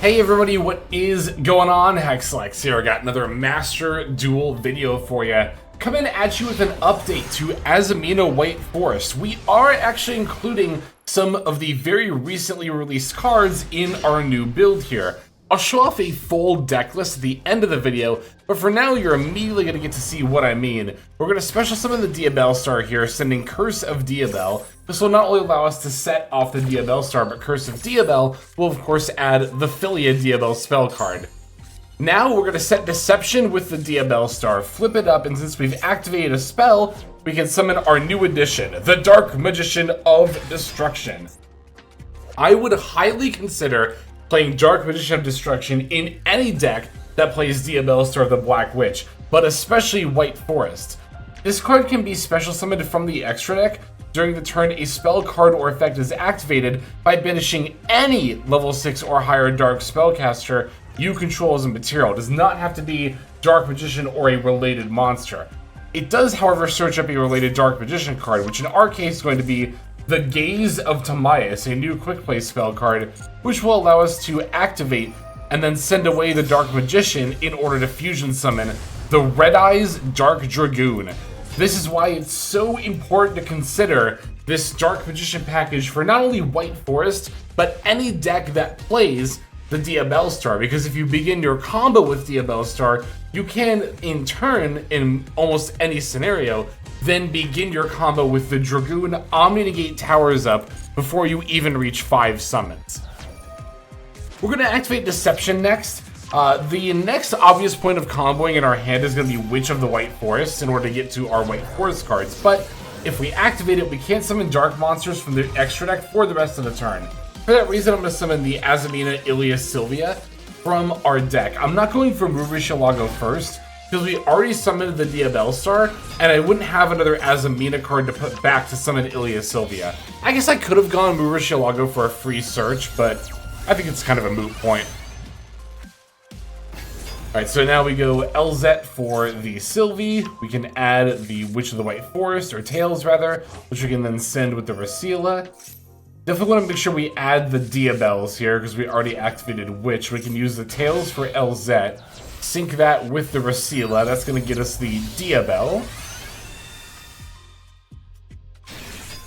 Hey everybody, what is going on? Hexlex here. I got another Master Duel video for you. Coming at you with an update to Azamina White Forest. We are actually including some of the very recently released cards in our new build here. I'll show off a full deck list at the end of the video, but for now you're immediately going to get to see what I mean. We're going to special summon the Diabell Star here, sending Curse of Diabell. This will not only allow us to set off the Diabell Star, but Curse of Diabell will of course add the Filia Diabell spell card. Now we're going to set Deception with the Diabell Star, flip it up, and since we've activated a spell, we can summon our new addition, the Dark Magician of Destruction. I would highly consider playing Dark Magician of Destruction in any deck that plays Diabell Star the Black Witch, but especially White Forest. This card can be special summoned from the extra deck. During the turn, a spell card or effect is activated by banishing any level 6 or higher Dark Spellcaster you control as a material. It does not have to be Dark Magician or a related monster. It does, however, search up a related Dark Magician card, which in our case is going to be the Gaze of Timaeus, a new quick play spell card, which will allow us to activate and then send away the Dark Magician in order to fusion summon the Red Eyes Dark Dragoon. This is why it's so important to consider this Dark Magician package for not only White Forest, but any deck that plays the Diabell Star, because if you begin your combo with Diabell Star, you can, in turn, in almost any scenario, then begin your combo with the Dragoon OMNI NEGATE towers up before you even reach 5 summons. We're going to activate Deception next. The next obvious point of comboing in our hand is going to be Witch of the White Forest in order to get to our White Forest cards, but if we activate it, we can't summon dark monsters from the extra deck for the rest of the turn. For that reason, I'm going to summon the Azamina Ilia Sylvia from our deck. I'm not going for Murushilago first, because we already summoned the Diabell Star, and I wouldn't have another Azamina card to put back to summon Ilia Sylvia. I guess I could have gone Murushilago for a free search, but I think it's kind of a moot point. Alright, so now we go LZ for the Sylvie. We can add the Witch of the White Forest, or Tails rather, which we can then send with the Rasila. Definitely want to make sure we add the Diabells here, because we already activated Witch. We can use the Tails for LZ. Sync that with the Rasila. That's going to get us the Diabell.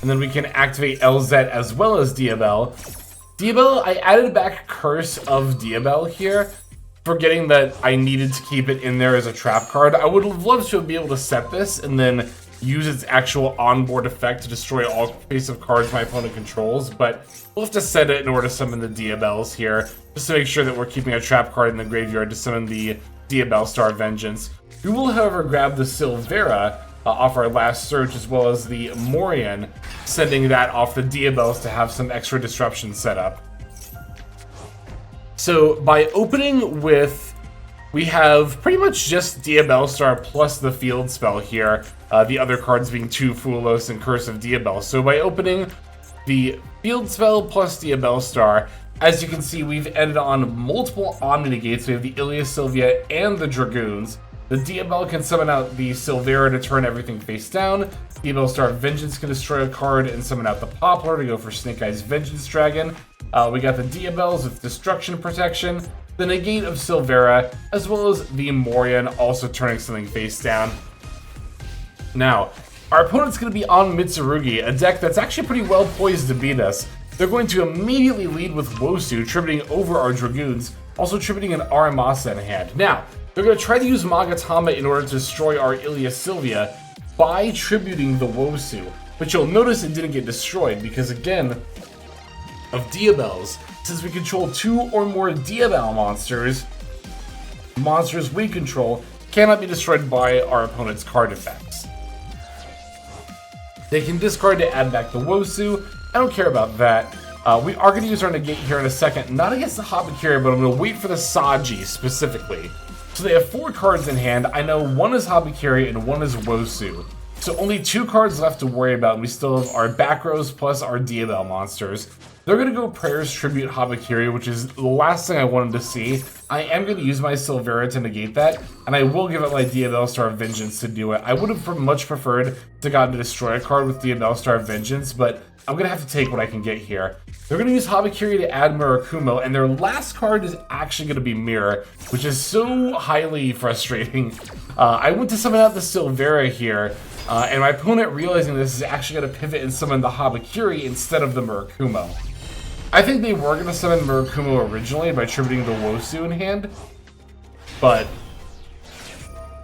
And then we can activate LZ as well as Diabell. Diabell, I added back Curse of Diabell here, forgetting that I needed to keep it in there as a trap card. I would have loved to be able to set this and then use its actual onboard effect to destroy all face of cards my opponent controls, but we'll have to set it in order to summon the Diabells here, just to make sure that we're keeping a trap card in the graveyard to summon the Diabell Star Vengeance. We will, however, grab the Silvera off our last search, as well as the Morian, sending that off the Diabells to have some extra disruption set up. So by opening with, we have pretty much just Diabell Star plus the field spell here, the other cards being 2 Fulos and Curse of Diabell. So by opening the field spell plus Diabell Star, as you can see, we've ended on multiple OMNI NEGATEs. We have the Ilia Sylvia and the Dragoons. The Diabell can summon out the Silvera to turn everything face down. Diabell Star Vengeance can destroy a card and summon out the Poplar to go for Snake Eyes Vengeance Dragon. We got the Diabells with Destruction Protection, the Negate of Silvera, as well as the Morian also turning something face down. Now, our opponent's going to be on Mitsurugi, a deck that's actually pretty well poised to beat us. They're going to immediately lead with Wosu, tributing over our Dragoons, also tributing an Aramasa in hand. Now, they're going to try to use Magatama in order to destroy our Ilia Sylvia by tributing the Wosu. But you'll notice it didn't get destroyed because, again, of Diabells, since we control 2 or more Diabell monsters we control cannot be destroyed by our opponent's card effects. They can discard to add back the Wosu. I don't care about that. We are going to use our Negate here in a second, not against the Habakiri, but I'm going to wait for the Saji specifically. So they have 4 cards in hand. I know 1 is Habakiri and 1 is Wosu. So only 2 cards left to worry about, and we still have our back rows plus our Diabell monsters. They're going to go Prayers Tribute Habakiri, which is the last thing I wanted to see. I am going to use my Silvera to negate that, and I will give it my Diabell Star Vengeance to do it. I would have much preferred to gotten to destroy a card with Diabell Star Vengeance, but I'm gonna have to take what I can get here. They're gonna use Habakiri to add Murakumo, and their last card is actually gonna be Mirror, which is so highly frustrating. I went to summon out the Silvera here, and my opponent, realizing this, is actually gonna pivot and summon the Habakiri instead of the Murakumo. I think they were gonna summon Murakumo originally by tributing the Wosu in hand, but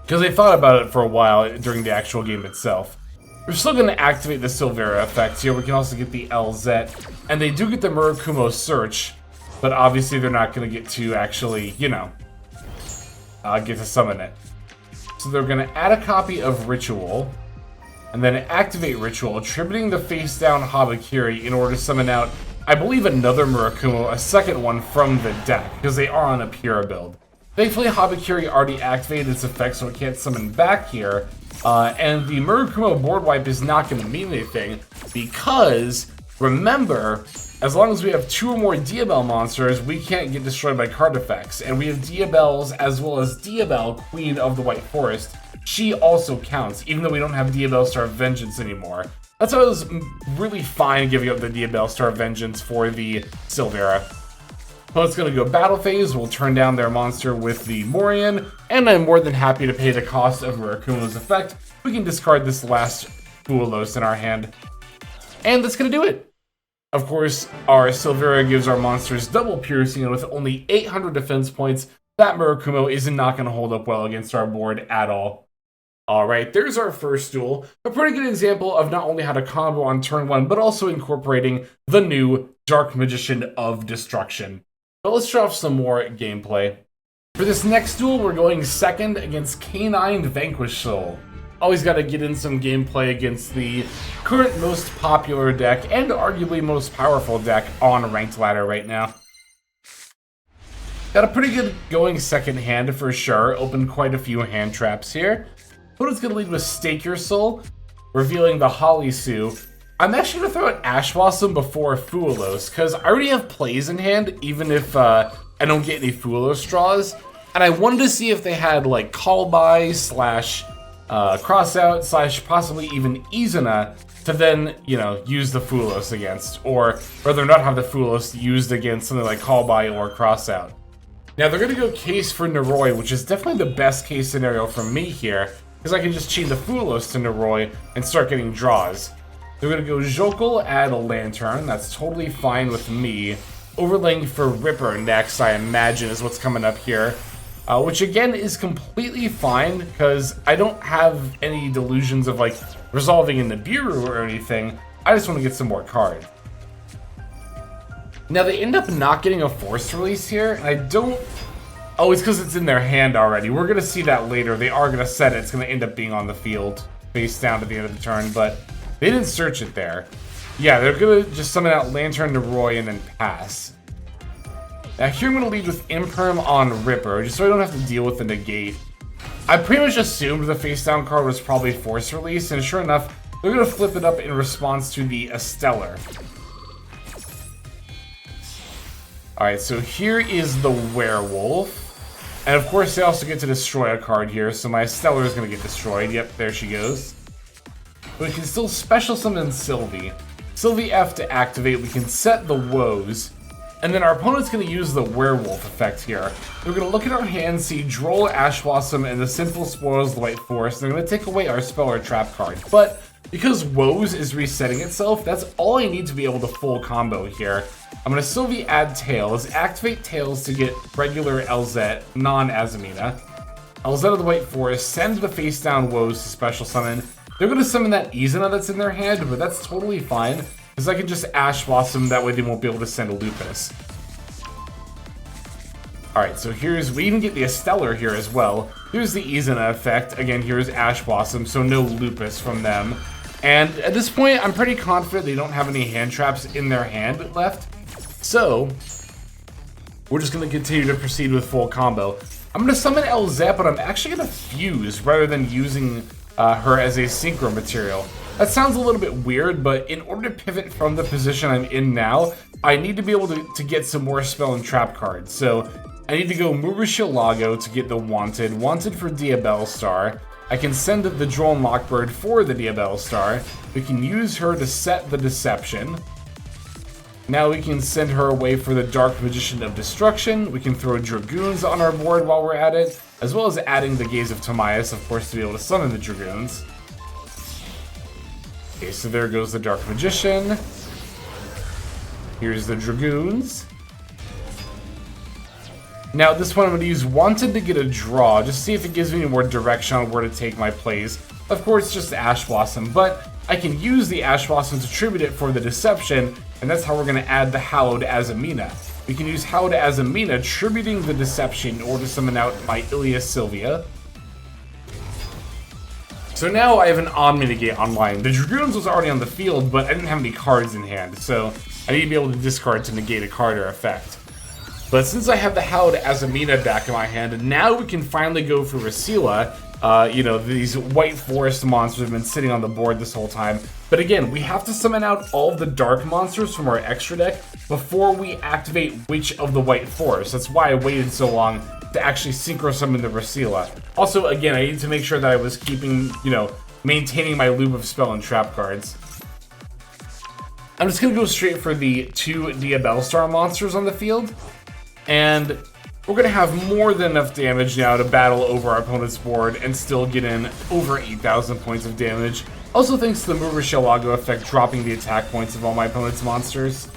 because they thought about it for a while during the actual game itself. We're still going to activate the Silvera effect here. We can also get the LZ, and they do get the Murakumo Search, but obviously they're not going to get to actually, you know, get to summon it. So they're going to add a copy of Ritual, and then activate Ritual, attributing the face-down Habakiri in order to summon out, I believe, another Murakumo, a second one from the deck, because they are on a Pura build. Thankfully, Habakiri already activated its effect, so it can't summon back here. And the Murakumo board wipe is not going to mean anything, because, remember, as long as we have 2 or more Diabell monsters, we can't get destroyed by card effects. And we have Diabells as well as Diabell, Queen of the White Forest. She also counts, even though we don't have Diabell Star of Vengeance anymore. That's why I was really fine giving up the Diabell Star of Vengeance for the Silvera. Opponent's going to go Battle Phase, we'll turn down their monster with the Morian, and I'm more than happy to pay the cost of Murakumo's effect. We can discard this last Fuelos in our hand. And that's going to do it. Of course, our Silvera gives our monsters double piercing, and with only 800 defense points, that Murakumo is not going to hold up well against our board at all. Alright, there's our first duel. A pretty good example of not only how to combo on turn 1, but also incorporating the new Dark Magician of Destruction. But let's draw off some more gameplay. For this next duel, we're going second against Canine Vanquish Soul. Always got to get in some gameplay against the current most popular deck and arguably most powerful deck on Ranked Ladder right now. Got a pretty good going second hand for sure. Opened quite a few hand traps here. Opponent's going to lead with Stake Your Soul, revealing the Holly Sue. I'm actually going to throw out Ash Blossom before Fuelos, because I already have plays in hand, even if I don't get any Fuelos draws. And I wanted to see if they had, like, Call By slash Cross Out slash possibly even Izuna to then, you know, use the Fuelos against. Or rather not have the Fuelos used against something like Call By or Cross Out. Now, they're going to go Case for Noroi, which is definitely the best case scenario for me here, because I can just chain the Fuelos to Noroi and start getting draws. They're going to go Jokel, add a Lantern. That's totally fine with me. Overlaying for Ripper next, I imagine, is what's coming up here. Which, again, is completely fine, because I don't have any delusions of, like, resolving in the Nibiru or anything. I just want to get some more card. Now, they end up not getting a Force Release here, and I don't... Oh, it's because it's in their hand already. We're going to see that later. They are going to set it. It's going to end up being on the field, face down at the end of the turn, but... They didn't search it there. Yeah, they're going to just summon out Lantern to Roy and then pass. Now here I'm going to lead with Imperm on Ripper, just so I don't have to deal with the negate. I pretty much assumed the face down card was probably Force Release, and sure enough, they're going to flip it up in response to the Esteller. Alright, so here is the Werewolf. And of course they also get to destroy a card here, so my Esteller is going to get destroyed. Yep, there she goes. But we can still special summon Sylvie. Sylvie F to activate, we can set the Woes. And then our opponent's going to use the Werewolf effect here. We're going to look at our hand, see Droll, Ash Blossom, and the Sinful Spoils the White Forest. They're going to take away our Spell or Trap card. But because Woes is resetting itself, that's all I need to be able to full combo here. I'm going to Sylvie add Tails, activate Tails to get regular LZ, non-Azamina. LZ of the White Forest, send the face down Woes to special summon. They're going to summon that Izuna that's in their hand, but that's totally fine, because I can just Ash Blossom, that way they won't be able to send a Lupus. Alright, so we even get the Esteller here as well. Here's the Izuna effect. Again, here's Ash Blossom, so no Lupus from them. And at this point, I'm pretty confident they don't have any hand traps in their hand left. So, we're just going to continue to proceed with full combo. I'm going to summon LZ, but I'm actually going to Fuse rather than using her as a synchro material. That sounds a little bit weird, but in order to pivot from the position I'm in now, I need to be able to get some more spell and trap cards. So I need to go Murushilago to get the Wanted for Diabell Star. I can send the Drone Lockbird for the Diabell Star. We can use her to set the Deception. Now we can send her away for the Dark Magician of Destruction. We can throw Dragoons on our board while we're at it, as well as adding the Gaze of Timaeus, of course, to be able to summon the Dragoons. Okay, so there goes the Dark Magician. Here's the Dragoons. Now, at this point, I'm going to use Wanted to get a draw, just to see if it gives me more direction on where to take my plays. Of course, just Ash Blossom, but I can use the Ash Blossom to tribute it for the Deception, and that's how we're going to add the Hallowed Azamina. We can use Hallowed Azamina, tributing the Deception in order to summon out my Ilias Sylvia. So now I have an OMNI Negate online. The Dragoons was already on the field, but I didn't have any cards in hand, so I need to be able to discard to negate a card or effect. But since I have the Hallowed Azamina back in my hand, now we can finally go for Rasila. You know, these White Forest monsters have been sitting on the board this whole time. But again, we have to summon out all of the dark monsters from our extra deck before we activate which of the White Forest. That's why I waited so long to actually synchro summon the Rasila. Also, again, I need to make sure that I was keeping, you know, maintaining my loop of spell and trap cards. I'm just going to go straight for the 2 Diabell Star monsters on the field. And we're going to have more than enough damage now to battle over our opponent's board and still get in over 8,000 points of damage. Also thanks to the Mover Shelago effect dropping the attack points of all my opponent's monsters.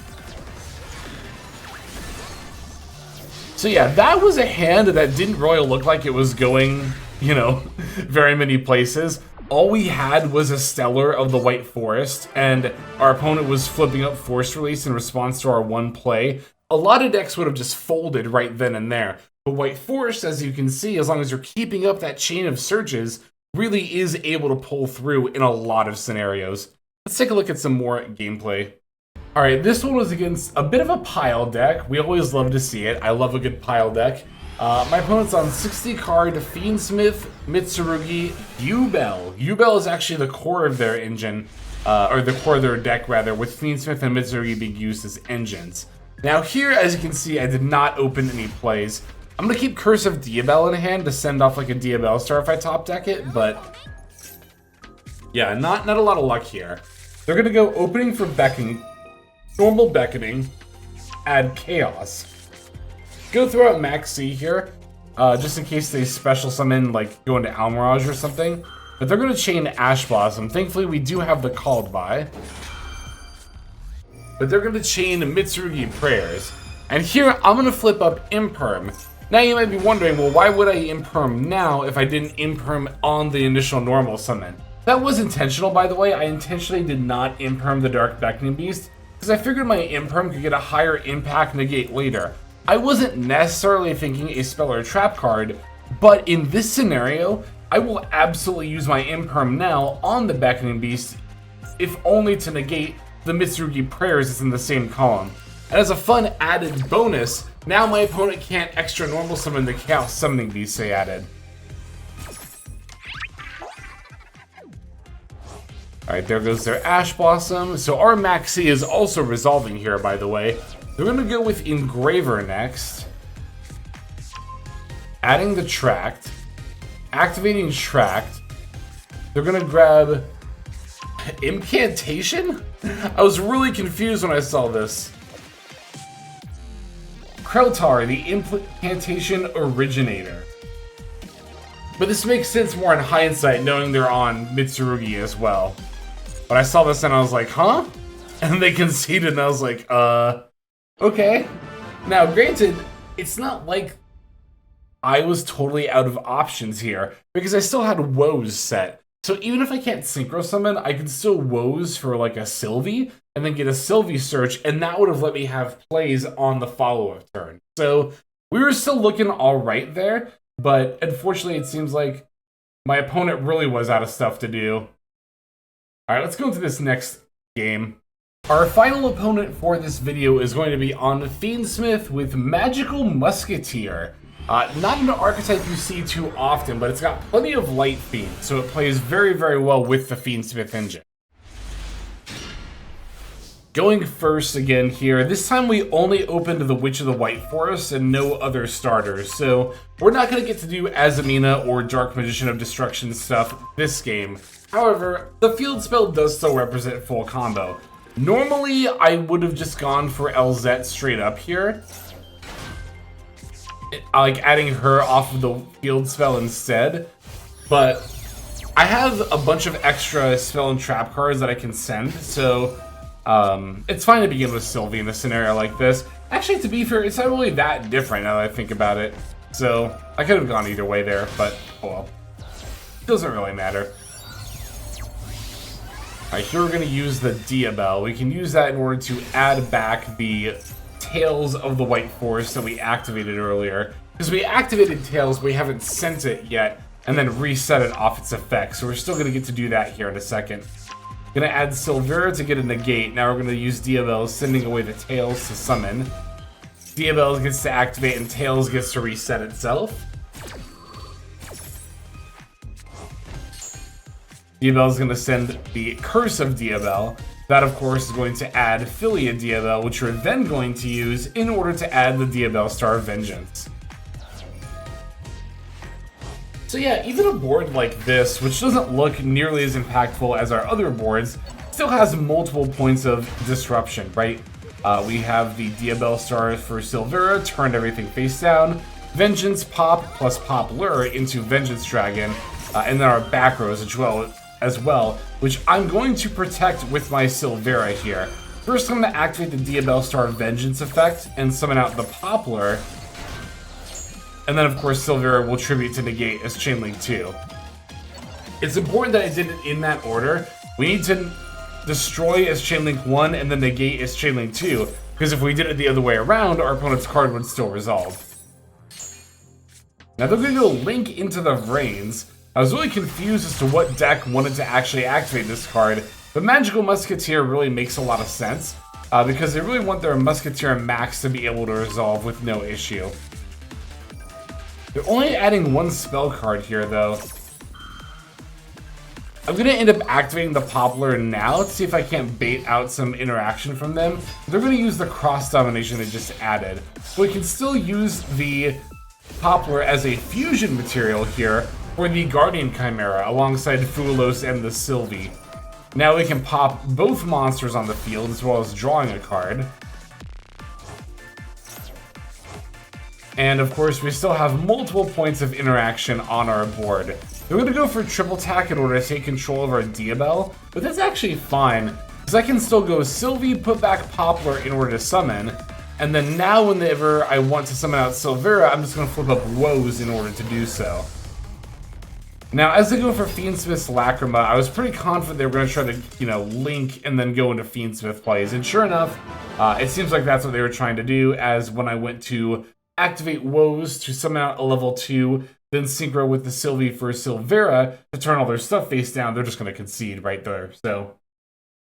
So yeah, that was a hand that didn't really look like it was going, you know, very many places. All we had was a Stellar of the White Forest, and our opponent was flipping up Force Release in response to our one play. A lot of decks would have just folded right then and there. But White Forest, as you can see, as long as you're keeping up that chain of searches, really is able to pull through in a lot of scenarios. Let's take a look at some more gameplay. Alright, this one was against a bit of a pile deck. We always love to see it. I love a good pile deck. My opponent's on 60 card, Fiendsmith, Mitsurugi, Yubel. Yubel is actually the core of their engine, or the core of their deck rather, with Fiendsmith and Mitsurugi being used as engines. Now here, as you can see, I did not open any plays. I'm going to keep Curse of Diabell in hand to send off like a Diabell Star if I top deck it, but yeah, not a lot of luck here. They're going to go opening for Beckoning, normal Beckoning, add Chaos. Go throw out Max C here, just in case they special summon, like go into Almirage or something. But they're going to chain Ash Blossom. Thankfully, we do have the Called By. But they're going to chain Mitsurugi Prayers. And here, I'm going to flip up Imperm. Now you might be wondering, well, why would I Imperm now if I didn't Imperm on the initial normal summon? That was intentional, by the way. I intentionally did not Imperm the Dark Beckoning Beast, because I figured my Imperm could get a higher impact negate later. I wasn't necessarily thinking a spell or trap card, but in this scenario, I will absolutely use my Imperm now on the Beckoning Beast, if only to negate the Mitsurugi Prayers is in the same column. And as a fun added bonus, now my opponent can't extra normal summon the Chaos Summoning Beast they added. Alright, there goes their Ash Blossom. So our Maxi is also resolving here, by the way. They're going to go with Engraver next. Adding the Tract. Activating Tract. They're going to grab Incantation? I was really confused when I saw this. Kreltar, the Incantation Originator. But this makes sense more in hindsight, knowing they're on Mitsurugi as well. But I saw this and I was like, huh? And they conceded and I was like, okay. Now, granted, it's not like I was totally out of options here, because I still had Woes set. So even if I can't Synchro Summon, I could still Woes for like a Sylvie, and then get a Sylvie search, and that would have let me have plays on the follow-up turn. So we were still looking alright there, but unfortunately it seems like my opponent really was out of stuff to do. Alright, let's go into this next game. Our final opponent for this video is going to be on Fiendsmith with Magical Musketeer. Not an archetype you see too often, but it's got plenty of Light Fiend, so it plays very, very well with the Fiendsmith engine. Going first again here, this time we only opened the Witch of the White Forest and no other starters, so we're not going to get to do Azamina or Dark Magician of Destruction stuff this game. However, the field spell does still represent full combo. Normally, I would have just gone for LZ straight up here, like adding her off of the field spell instead, but I have a bunch of extra spell and trap cards that I can send, so it's fine to begin with Sylvie in a scenario like this. Actually, to be fair, it's not really that different now that I think about it. So, I could have gone either way there, but, oh well. It doesn't really matter. Alright, here we're going to use the Diabell. We can use that in order to add back the Tales of the White Forest that we activated earlier. Because we activated Tales, we haven't sent it yet, and then reset it off its effect. So we're still going to get to do that here in a second. Gonna add Silvera to get a negate. Now we're gonna use Diabell, sending away the Tails to summon. Diabell gets to activate and Tails gets to reset itself. Diabell is gonna send the Curse of Diabell. That of course is going to add Philia Diabell, which we're then going to use in order to add the Diabell Star of Vengeance. So yeah, even a board like this, which doesn't look nearly as impactful as our other boards, still has multiple points of disruption, right? We have the Diabell Star for Silvera, turn everything face down, Vengeance Pop plus Pop Lure into Vengeance Dragon, and then our back rows as well, which I'm going to protect with my Silvera here. First, I'm going to activate the Diabell Star Vengeance effect and summon out the Poplar. And then, of course, Silvera will tribute to negate as Chainlink 2. It's important that I did it in that order. We need to destroy as Chainlink 1 and then negate as Chainlink 2, because if we did it the other way around, our opponent's card would still resolve. Now they're going to go Link into the Vrains. I was really confused as to what deck wanted to actually activate this card, but Magical Musketeer really makes a lot of sense, because they really want their Musketeer Max to be able to resolve with no issue. They're only adding one spell card here, though. I'm going to end up activating the Poplar now to see if I can't bait out some interaction from them. They're going to use the Cross Domination they just added. But we can still use the Poplar as a fusion material here for the Guardian Chimera alongside Fuelos and the Sylvie. Now we can pop both monsters on the field as well as drawing a card. And of course, we still have multiple points of interaction on our board. We're going to go for triple tack in order to take control of our Diabell, but that's actually fine, because I can still go Sylvie, put back Poplar in order to summon, and then now whenever I want to summon out Silvera, I'm just going to flip up Woes in order to do so. Now, as I go for Fiendsmith's Lacrima, I was pretty confident they were going to try to, link and then go into Fiendsmith plays, and sure enough, it seems like that's what they were trying to do, as when I went to activate Woes to summon out a level 2, then synchro with the Sylvie for Silvera to turn all their stuff face down. They're just going to concede right there. So,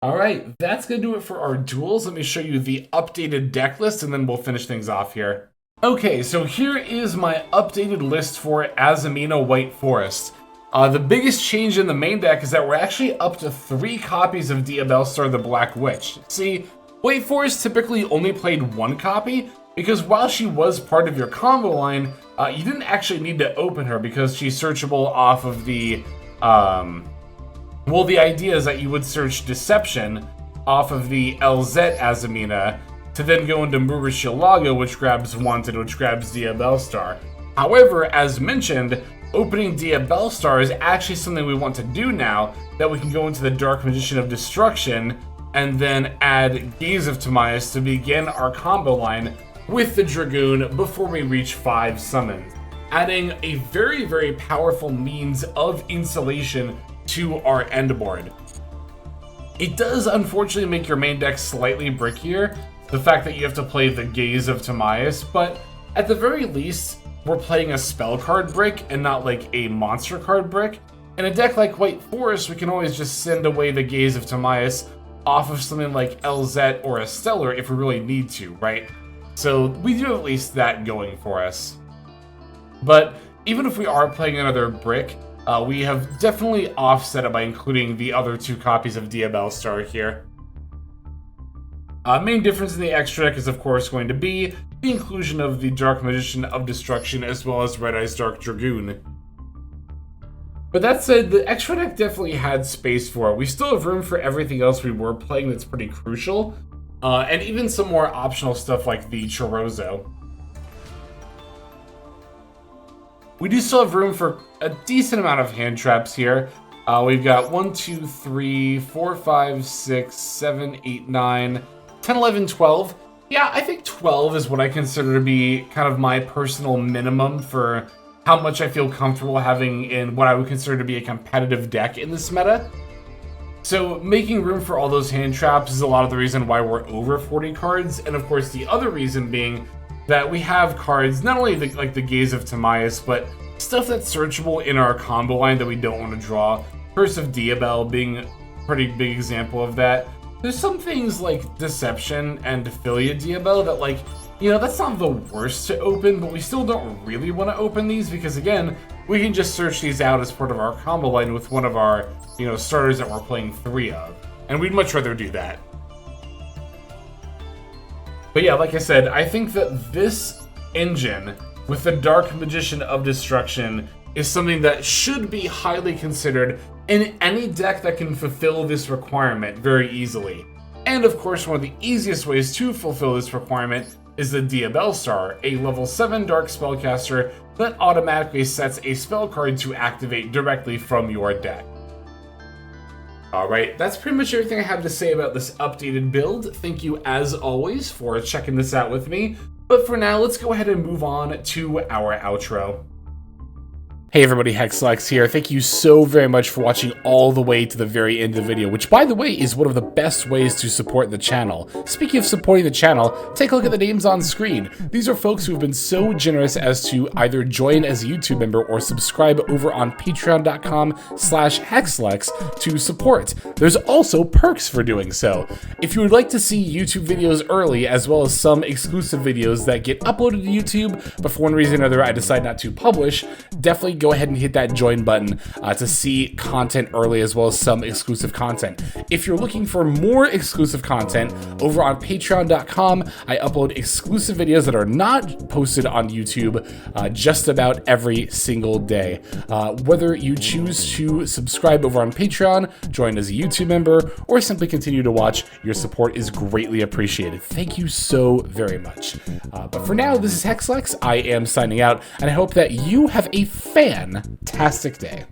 alright, that's going to do it for our duels. Let me show you the updated deck list, and then we'll finish things off here. Okay, so here is my updated list for Azamina White Forest. The biggest change in the main deck is that we're actually up to 3 copies of Diabell Star the Black Witch. See, White Forest typically only played 1 copy, because while she was part of your combo line, you didn't actually need to open her because she's searchable off of the, well, the idea is that you would search Deception off of the LZ Azamina to then go into Murashilago, which grabs Wanted, which grabs Diabell Star. However, as mentioned, opening Diabell Star is actually something we want to do now, that we can go into the Dark Magician of Destruction and then add Gaze of Timaeus to begin our combo line with the Dragoon before we reach 5 summons, adding a very, very powerful means of insulation to our end board. It does unfortunately make your main deck slightly brickier, the fact that you have to play the Gaze of Timaeus, but at the very least, we're playing a spell card brick and not like a monster card brick. In a deck like White Forest, we can always just send away the Gaze of Timaeus off of something like LZ or a Stellar if we really need to, right? So we do have at least that going for us. But even if we are playing another brick, we have definitely offset it by including the other 2 copies of Diabell Star here. Main difference in the extra deck is of course going to be the inclusion of the Dark Magician of Destruction as well as Red Eyes Dark Dragoon. But that said, the extra deck definitely had space for it. We still have room for everything else we were playing that's pretty crucial. And even some more optional stuff like the Chorozo. We do still have room for a decent amount of hand traps here. We've got 1, 2, 3, 4, 5, 6, 7, 8, 9, 10, 11, 12. Yeah, I think 12 is what I consider to be kind of my personal minimum for how much I feel comfortable having in what I would consider to be a competitive deck in this meta. So making room for all those hand traps is a lot of the reason why we're over 40 cards, and of course the other reason being that we have cards, not only like the Gaze of Timaeus, but stuff that's searchable in our combo line that we don't want to draw. Curse of Diabel being a pretty big example of that. There's some things like Deception and Philia Diabel that, like, you know, that's not the worst to open, but we still don't really want to open these because, again, we can just search these out as part of our combo line with one of our, you know, starters that we're playing 3 of. And we'd much rather do that. But yeah, like I said, I think that this engine with the Dark Magician of Destruction is something that should be highly considered in any deck that can fulfill this requirement very easily. And of course, one of the easiest ways to fulfill this requirement is the Diabel Star, a level 7 Dark Spellcaster that automatically sets a spell card to activate directly from your deck. Alright, that's pretty much everything I have to say about this updated build. Thank you as always for checking this out with me. But for now, let's go ahead and move on to our outro. Hey everybody, Hexlex here. Thank you so very much for watching all the way to the very end of the video, which by the way is one of the best ways to support the channel. Speaking of supporting the channel, take a look at the names on screen. These are folks who have been so generous as to either join as a YouTube member or subscribe over on patreon.com/Hexlex to support. There's also perks for doing so. If you would like to see YouTube videos early, as well as some exclusive videos that get uploaded to YouTube, but for one reason or another I decide not to publish, definitely go ahead and hit that join button to see content early as well as some exclusive content. If you're looking for more exclusive content, over on patreon.com, I upload exclusive videos that are not posted on YouTube just about every single day. Whether you choose to subscribe over on Patreon, join as a YouTube member, or simply continue to watch, your support is greatly appreciated. Thank you so very much. But for now, this is Hexlex. I am signing out, and I hope that you have a fantastic day.